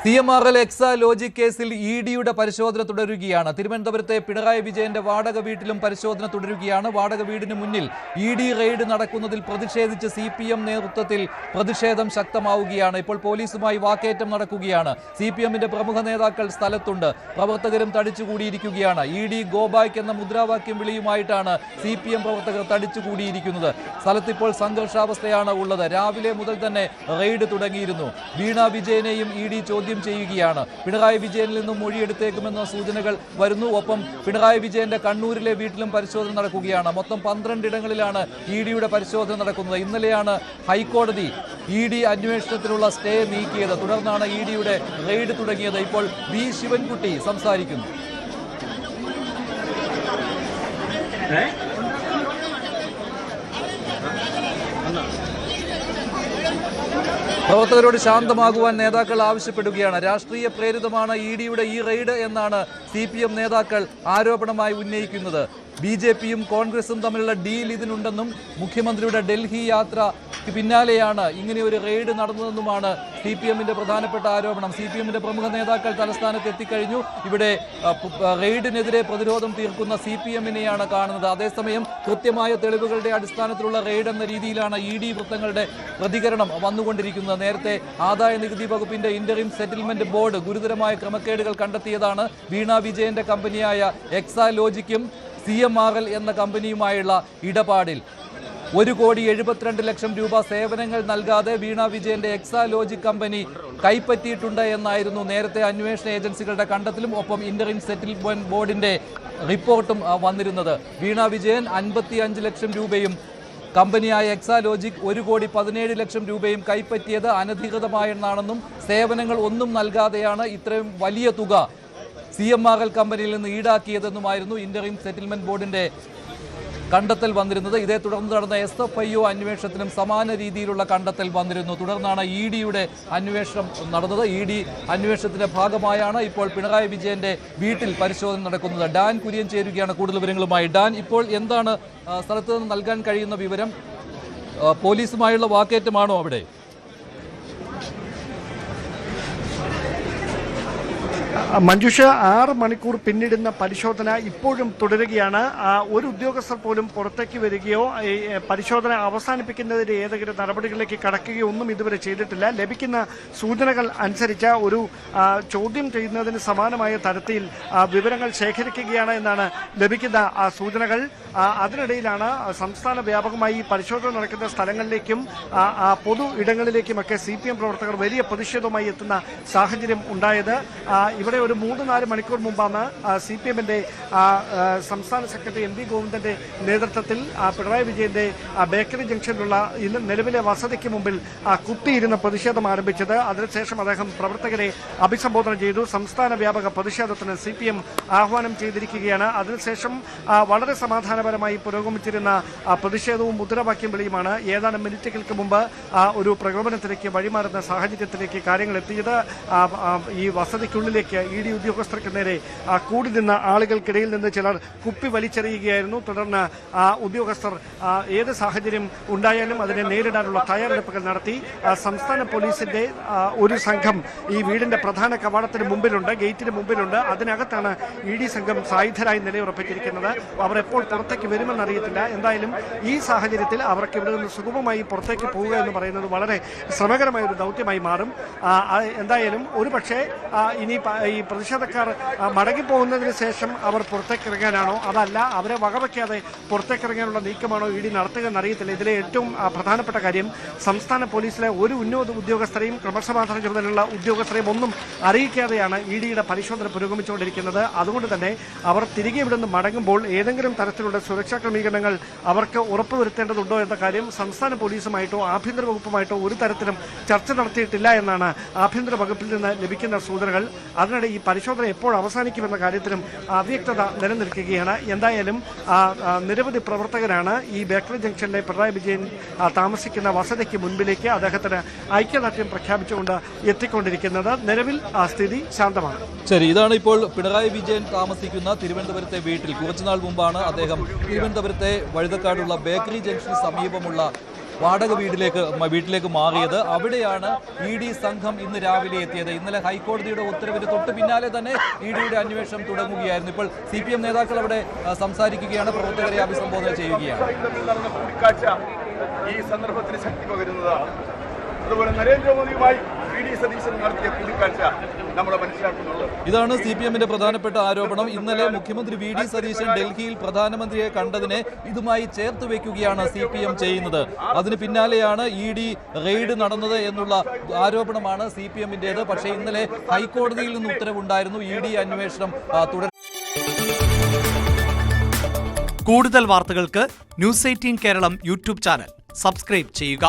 CMRL Exalogic കേസിൽ ഇഡിയുടെ പരിശോധന തുടരുകയാണ്. തിരുവനന്തപുരത്തെ പിണറായി വിജയന്റെ വാടക വീട്ടിലും പരിശോധന തുടരുകയാണ്. വാടക വീടിന് മുന്നിൽ ഇഡി റെയ്ഡ് നടക്കുന്നതിൽ പ്രതിഷേധിച്ച് CPM നേതൃത്വത്തിൽ പ്രതിഷേധം ശക്തമാവുകയാണ്. ഇപ്പോൾ പോലീസുമായി വാക്കേറ്റം നടക്കുകയാണ്. CPMന്റെ പ്രമുഖ നേതാക്കൾ സ്ഥലത്തുണ്ട്. പ്രവർത്തകരും തടിച്ചുകൂടിയിരിക്കുകയാണ്. ഇഡി ഗോ ബാക്ക് എന്ന മുദ്രാവാക്യം വിളിയുമായിട്ടാണ് CPM പ്രവർത്തകർ തടിച്ചുകൂടിയിരിക്കുന്നത്. സ്ഥലത്തിപ്പോൾ സംഘർഷാവസ്ഥയാണ് ഉള്ളത്. രാവിലെ മുതൽ തന്നെ റെയ്ഡ് തുടങ്ങിയിരുന്നു. വീണ വിജയനെയും ഇഡി ചോദ്യം ചെയ്യുകയാണ്. പിണറായി വിജയനിൽ നിന്നും മൊഴിയെടുത്തേക്കുമെന്ന സൂചനകൾ വരുന്നു. ഒപ്പം പിണറായി വിജയന്റെ കണ്ണൂരിലെ വീട്ടിലും പരിശോധന നടക്കുകയാണ്. മൊത്തം 12 ഇടങ്ങളിലാണ് ഇഡിയുടെ പരിശോധന നടക്കുന്നത്. ഇന്നലെയാണ് ഹൈക്കോടതി ഇഡി അന്വേഷണത്തിനുള്ള സ്റ്റേ നീക്കിയത്. തുടർന്നാണ് ഇഡിയുടെ റെയ്ഡ് തുടങ്ങിയത്. ഇപ്പോൾ വി ശിവൻകുട്ടി സംസാരിക്കുന്നു. പ്രവർത്തകരോട് ശാന്തമാകുവാൻ നേതാക്കൾ ആവശ്യപ്പെടുകയാണ്. രാഷ്ട്രീയ പ്രേരിതമാണ് ഇഡിയുടെ ഈ റെയ്ഡ് എന്നാണ് CPM നേതാക്കൾ ആരോപണമായി ഉന്നയിക്കുന്നത്. BJPയും കോൺഗ്രസും തമ്മിലുള്ള ഡീൽ ഇതിനുണ്ടെന്നും മുഖ്യമന്ത്രിയുടെ ഡൽഹി യാത്രയ്ക്ക് പിന്നാലെയാണ് ഇങ്ങനെയൊരു റെയ്ഡ് നടന്നതെന്നുമാണ് CPMന്റെ പ്രധാനപ്പെട്ട ആരോപണം. CPMന്റെ പ്രമുഖ നേതാക്കൾ തലസ്ഥാനത്ത് എത്തിക്കഴിഞ്ഞു. ഇവിടെ റെയ്ഡിനെതിരെ പ്രതിരോധം തീർക്കുന്ന CPMനെയാണ് കാണുന്നത്. അതേസമയം കൃത്യമായ തെളിവുകളുടെ അടിസ്ഥാനത്തിലുള്ള റെയ്ഡ് എന്ന രീതിയിലാണ് ഇഡി വൃത്തങ്ങളുടെ പ്രതികരണം വന്നുകൊണ്ടിരിക്കുന്നത്. നേരത്തെ ആദായ നികുതി വകുപ്പിന്റെ ഇന്ററിം സെറ്റിൽമെന്റ് ബോർഡ് ഗുരുതരമായ ക്രമക്കേടുകൾ കണ്ടെത്തിയതാണ്. വീണ വിജയന്റെ കമ്പനിയായ എക്സാലോജിക്കും CMRL എന്ന കമ്പനിയുമായുള്ള ഇടപാടിൽ 1,72,00,000 രൂപ സേവനങ്ങൾ നൽകാതെ വീണ വിജയന്റെ എക്സാലോജിക് കമ്പനി കൈപ്പറ്റിയിട്ടുണ്ട് എന്നായിരുന്നു നേരത്തെ അന്വേഷണ ഏജൻസികളുടെ കണ്ടെത്തലും ഒപ്പം ഇന്ററിം സെറ്റിൽമെന്റ് ബോർഡിന്റെ റിപ്പോർട്ടും വന്നിരുന്നത്. വീണ വിജയൻ 55 ലക്ഷം രൂപയും കമ്പനിയായ എക്സാലോജിക് 1,17,00,000 രൂപയും കൈപ്പറ്റിയത് അനധികൃതമായെന്നാണെന്നും സേവനങ്ങൾ ഒന്നും നൽകാതെയാണ് ഇത്രയും വലിയ തുക CMRL കമ്പനിയിൽ നിന്ന് ഈടാക്കിയതെന്നുമായിരുന്നു ഇന്ററിം സെറ്റിൽമെന്റ് ബോർഡിന്റെ കണ്ടെത്തൽ വന്നിരുന്നത്. ഇതേ തുടർന്ന് നടന്ന SFIO അന്വേഷണത്തിനും സമാന രീതിയിലുള്ള കണ്ടെത്തൽ വന്നിരുന്നു. തുടർന്നാണ് ഇഡിയുടെ അന്വേഷണം നടന്നത്. ഇഡി അന്വേഷണത്തിന്റെ ഭാഗമായാണ് ഇപ്പോൾ പിണറായി വിജയന്റെ വീട്ടിൽ പരിശോധന നടക്കുന്നത്. ഡാൻ കുര്യൻ ചേരുകയാണ് കൂടുതൽ വിവരങ്ങളുമായി. ഡാൻ, ഇപ്പോൾ എന്താണ് സ്ഥലത്ത് നിന്ന് നൽകാൻ കഴിയുന്ന വിവരം? പോലീസുമായുള്ള വാക്കേറ്റമാണോ അവിടെ? മഞ്ജുഷ, 6 മണിക്കൂർ പിന്നിടുന്ന പരിശോധന ഇപ്പോഴും തുടരുകയാണ്. ഒരു ഉദ്യോഗസ്ഥർ പോലും പുറത്തേക്ക് വരികയോ പരിശോധന അവസാനിപ്പിക്കുന്നതിന്റെ ഏതെങ്കിലും നടപടികളിലേക്ക് കടക്കുകയോ ഒന്നും ഇതുവരെ ചെയ്തിട്ടില്ല. ലഭിക്കുന്ന സൂചനകൾ അനുസരിച്ച് ഒരു ചോദ്യം ചെയ്യുന്നതിന് സമാനമായ തരത്തിൽ വിവരങ്ങൾ ശേഖരിക്കുകയാണ് എന്നാണ് ലഭിക്കുന്ന സൂചനകൾ. അതിനിടയിലാണ് സംസ്ഥാന വ്യാപകമായി പരിശോധന നടക്കുന്ന സ്ഥലങ്ങളിലേക്കും പൊതു ഇടങ്ങളിലേക്കുമൊക്കെ CPM പ്രവർത്തകർ വലിയ പ്രതിഷേധവുമായി എത്തുന്ന സാഹചര്യം ഉണ്ടായത്. ഇവിടെ ഒരു 3-4 മണിക്കൂർ മുമ്പാണ് CPMന്റെ സംസ്ഥാന സെക്രട്ടറി MV ഗോവിന്ദന്റെ നേതൃത്വത്തിൽ പിണറായി വിജയന്റെ ബേക്കറി ജംഗ്ഷനിലുള്ള നിലവിലെ വസതിക്ക് മുമ്പിൽ കുത്തിയിരുന്ന പ്രതിഷേധം ആരംഭിച്ചത്. അതിനുശേഷം അദ്ദേഹം പ്രവർത്തകരെ അഭിസംബോധന ചെയ്തു. സംസ്ഥാന വ്യാപക പ്രതിഷേധത്തിന് CPM ആഹ്വാനം ചെയ്തിരിക്കുകയാണ്. അതിനുശേഷം വളരെ സമാധാനപരമായി പുരോഗമിച്ചിരുന്ന പ്രതിഷേധവും മുദ്രാവാക്യം വിളിയുമാണ് ഏതാനും മിനിറ്റുകൾക്ക് മുമ്പ് ഒരു പ്രകോപനത്തിലേക്ക് വഴിമാറുന്ന സാഹചര്യത്തിലേക്ക് കാര്യങ്ങൾ എത്തിയത്. ഈ വസതിക്കുള്ളിലേക്ക് ഇഡി ഉദ്യോഗസ്ഥർക്ക് നേരെ കൂടി നിന്ന ആളുകൾക്കിടയിൽ നിന്ന് ചിലർ കുപ്പി വലിച്ചെറിയുകയായിരുന്നു. തുടർന്ന് ഉദ്യോഗസ്ഥർ ഏത് സാഹചര്യം ഉണ്ടായാലും അതിനെ നേരിടാനുള്ള തയ്യാറെടുപ്പുകൾ നടത്തി. സംസ്ഥാന പോലീസിന്റെ ഒരു സംഘം ഈ വീടിന്റെ പ്രധാന കവാടത്തിന് മുമ്പിലുണ്ട്, ഗേറ്റിന് മുമ്പിലുണ്ട്. അതിനകത്താണ് ഇഡി സംഘം സായുധരായി നിലയുറപ്പിച്ചിരിക്കുന്നത്. അവർ എപ്പോൾ പുറത്തേക്ക് വരുമെന്നറിയത്തില്ല. എന്തായാലും ഈ സാഹചര്യത്തിൽ അവർക്ക് ഇവിടെ നിന്ന് സുഗമമായി പുറത്തേക്ക് പോവുക എന്ന് പറയുന്നത് വളരെ ശ്രമകരമായ ഒരു ദൗത്യമായി മാറും. എന്തായാലും ഒരുപക്ഷെ ഇനി ഈ പ്രതിഷേധക്കാർ മടങ്ങിപ്പോകുന്നതിന് ശേഷം അവർ പുറത്തേക്ക് ഇറങ്ങാനാണോ അതല്ല അവരെ വകവയ്ക്കാതെ പുറത്തേക്ക് ഇറങ്ങാനുള്ള നീക്കമാണോ ഇഡി നടത്തുക എന്നറിയത്തില്ല. ഇതിലെ ഏറ്റവും പ്രധാനപ്പെട്ട കാര്യം സംസ്ഥാന പോലീസിലെ ഒരു ഉന്നത ഉദ്യോഗസ്ഥരെയും ക്രമസമാധാന ചുമതലയുള്ള ഉദ്യോഗസ്ഥരെയും ഒന്നും അറിയിക്കാതെയാണ് ഇഡിയുടെ പരിശോധന പുരോഗമിച്ചുകൊണ്ടിരിക്കുന്നത്. അതുകൊണ്ട് തന്നെ അവർ തിരികെ ഇവിടുന്ന് മടങ്ങുമ്പോൾ ഏതെങ്കിലും തരത്തിലുള്ള സുരക്ഷാ ക്രമീകരണങ്ങൾ അവർക്ക് ഉറപ്പുവരുത്തേണ്ടതുണ്ടോ എന്ന കാര്യം സംസ്ഥാന പോലീസുമായിട്ടോ ആഭ്യന്തര വകുപ്പുമായിട്ടോ ഒരു തരത്തിലും ചർച്ച നടത്തിയിട്ടില്ല എന്നാണ് ആഭ്യന്തര വകുപ്പിൽ നിന്ന് ലഭിക്കുന്ന സൂചനകൾ. അതിനിടെ ഈ പരിശോധന എപ്പോൾ അവസാനിക്കുമെന്ന കാര്യത്തിലും അവ്യക്തത നിലനിൽക്കുകയാണ്. എന്തായാലും നിരവധി പ്രവർത്തകരാണ് ഈ ബേക്കറി ജംഗ്ഷനിലെ പിണറായി വിജയൻ താമസിക്കുന്ന വസതിക്ക് മുൻപിലേക്ക് അദ്ദേഹത്തിന് ഐക്യദാർഢ്യം പ്രഖ്യാപിച്ചുകൊണ്ട് എത്തിക്കൊണ്ടിരിക്കുന്നത്. നിലവിൽ സ്ഥിതി ശാന്തമാണ്. ശരി, ഇതാണ് ഇപ്പോൾ പിണറായി വിജയൻ താമസിക്കുന്ന തിരുവനന്തപുരത്തെ വീട്ടിൽ. കുറച്ചുനാൾ മുമ്പാണ് അദ്ദേഹം തിരുവനന്തപുരത്തെ വഴുതക്കാടുള്ള ബേക്കറി ജംഗ്ഷന് സമീപമുള്ള വാടക വീട്ടിലേക്ക് മാറിയത്. അവിടെയാണ് ED സംഘം ഇന്ന് രാവിലെ എത്തിയത്. ഇന്നലെ ഹൈക്കോടതിയുടെ ഉത്തരവിന് തൊട്ട് പിന്നാലെ തന്നെ EDയുടെ അന്വേഷണം തുടങ്ങുകയായിരുന്നു. ഇപ്പോൾ CPM നേതാക്കൾ അവിടെ സംസാരിക്കുകയാണ്, പ്രവർത്തകരെ അഭിസംബോധന ചെയ്യുകയാണ്. ഈ സന്ദർഭത്തിന് ശക്തി പകരുന്നതാണ്. അതുപോലെ നരേന്ദ്രമോദിയുമായി VD സതീശൻ നടത്തിയ കൂടിക്കാഴ്ച നമ്മളെ മനസ്സിലാക്കുന്നുള്ളത്. ഇതാണ് CPMന്റെ പ്രധാനപ്പെട്ട ആരോപണം. ഇന്നലെ മുഖ്യമന്ത്രി VD സതീശൻ ഡൽഹിയിൽ പ്രധാനമന്ത്രിയെ കണ്ടതിനെ ഇതുമായി ചേർത്ത് വെക്കുകയാണ് CPM ചെയ്യുന്നത്. അതിന് പിന്നാലെയാണ് ED റെയ്ഡ് നടന്നത് എന്നുള്ള ആരോപണമാണ് CPMന്റേത്. പക്ഷേ ഇന്നലെ ഹൈക്കോടതിയിൽ നിന്ന് ഉത്തരവുണ്ടായിരുന്നു. ED അന്വേഷണം തുടരും. കൂടുതൽ വാർത്തകൾക്ക് News 18 Keralam YouTube channel subscribe ചെയ്യുക.